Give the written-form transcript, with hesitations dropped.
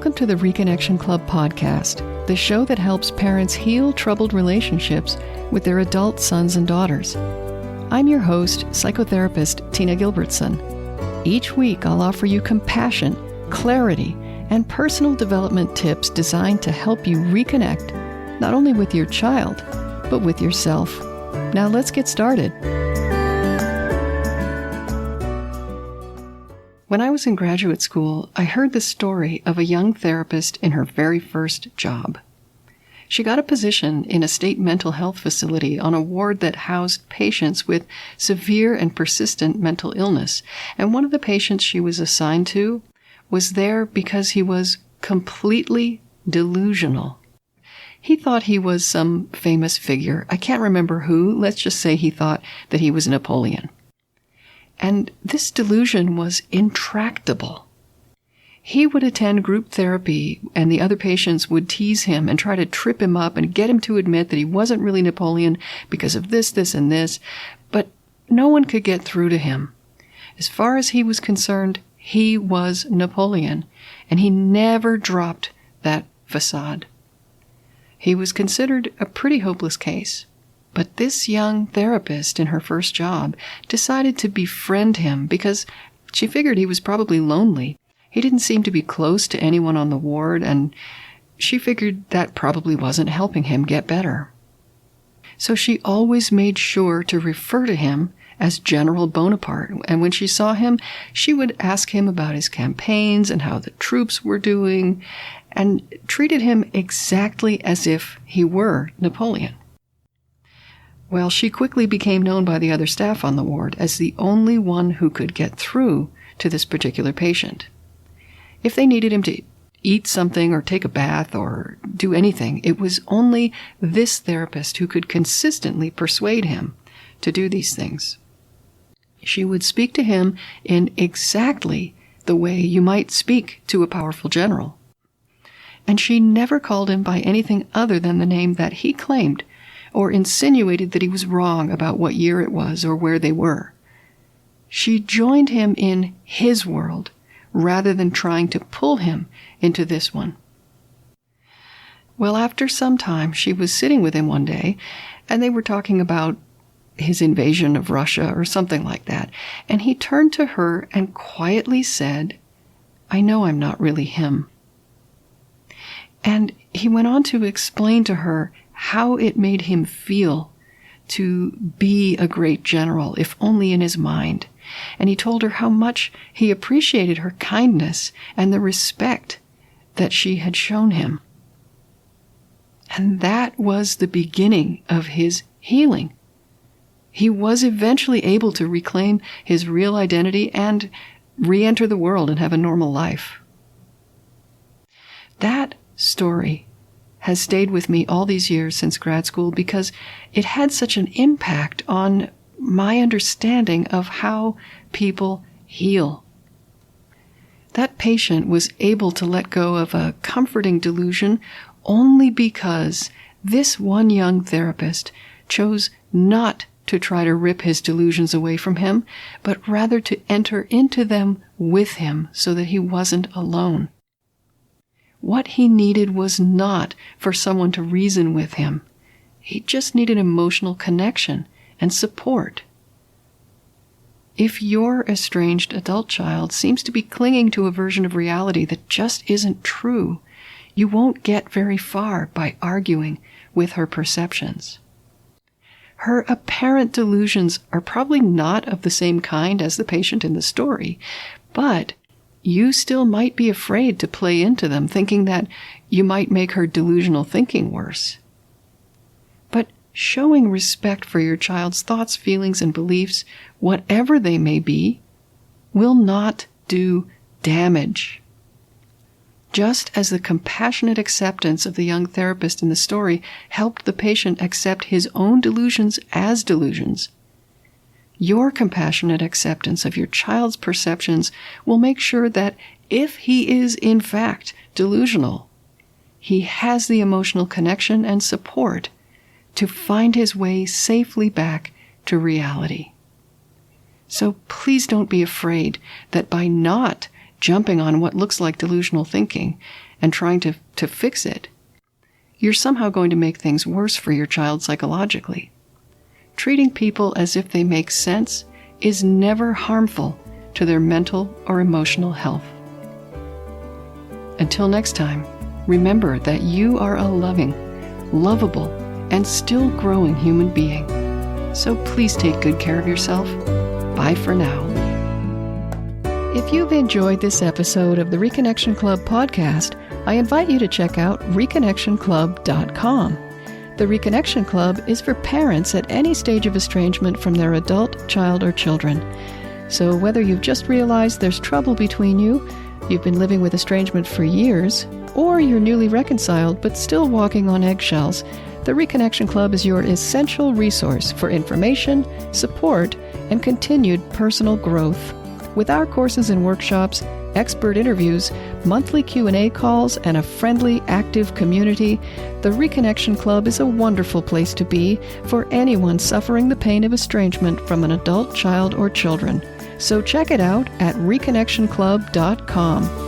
Welcome to the Reconnection Club podcast, the show that helps parents heal troubled relationships with their adult sons and daughters. I'm your host, psychotherapist Tina Gilbertson. Each week, I'll offer you compassion, clarity, and personal development tips designed to help you reconnect, not only with your child, but with yourself. Now let's get started. When I was in graduate school, I heard the story of a young therapist in her very first job. She got a position in a state mental health facility on a ward that housed patients with severe and persistent mental illness, and one of the patients she was assigned to was there because he was completely delusional. He thought he was some famous figure. I can't remember who. Let's just say he thought that he was Napoleon. And this delusion was intractable. He would attend group therapy, and the other patients would tease him and try to trip him up and get him to admit that he wasn't really Napoleon because of this, this, and this, but no one could get through to him. As far as he was concerned, he was Napoleon, and he never dropped that facade. He was considered a pretty hopeless case. But this young therapist in her first job decided to befriend him because she figured he was probably lonely. He didn't seem to be close to anyone on the ward, and she figured that probably wasn't helping him get better. So she always made sure to refer to him as General Bonaparte, and when she saw him, she would ask him about his campaigns and how the troops were doing, and treated him exactly as if he were Napoleon. Well, she quickly became known by the other staff on the ward as the only one who could get through to this particular patient. If they needed him to eat something or take a bath or do anything, it was only this therapist who could consistently persuade him to do these things. She would speak to him in exactly the way you might speak to a powerful general. And she never called him by anything other than the name that he claimed, or insinuated that he was wrong about what year it was or where they were. She joined him in his world rather than trying to pull him into this one. Well, after some time, she was sitting with him one day, and they were talking about his invasion of Russia or something like that, and he turned to her and quietly said, "I know I'm not really him." And he went on to explain to her how it made him feel to be a great general, if only in his mind. And he told her how much he appreciated her kindness and the respect that she had shown him. And that was the beginning of his healing. He was eventually able to reclaim his real identity and re-enter the world and have a normal life. That story has stayed with me all these years since grad school because it had such an impact on my understanding of how people heal. That patient was able to let go of a comforting delusion only because this one young therapist chose not to try to rip his delusions away from him, but rather to enter into them with him so that he wasn't alone. What he needed was not for someone to reason with him. He just needed emotional connection and support. If your estranged adult child seems to be clinging to a version of reality that just isn't true, you won't get very far by arguing with her perceptions. Her apparent delusions are probably not of the same kind as the patient in the story, but you still might be afraid to play into them, thinking that you might make her delusional thinking worse. But showing respect for your child's thoughts, feelings, and beliefs, whatever they may be, will not do damage. Just as the compassionate acceptance of the young therapist in the story helped the patient accept his own delusions as delusions, your compassionate acceptance of your child's perceptions will make sure that if he is in fact delusional, he has the emotional connection and support to find his way safely back to reality. So please don't be afraid that by not jumping on what looks like delusional thinking and trying to fix it, you're somehow going to make things worse for your child psychologically. Treating people as if they make sense is never harmful to their mental or emotional health. Until next time, remember that you are a loving, lovable, and still growing human being. So please take good care of yourself. Bye for now. If you've enjoyed this episode of the Reconnection Club podcast, I invite you to check out reconnectionclub.com. The Reconnection Club is for parents at any stage of estrangement from their adult, child, or children. So whether you've just realized there's trouble between you, you've been living with estrangement for years, or you're newly reconciled but still walking on eggshells, the Reconnection Club is your essential resource for information, support, and continued personal growth. With our courses and workshops, expert interviews, monthly Q&A calls, and a friendly, active community, the Reconnection Club is a wonderful place to be for anyone suffering the pain of estrangement from an adult, child, or children. So check it out at reconnectionclub.com.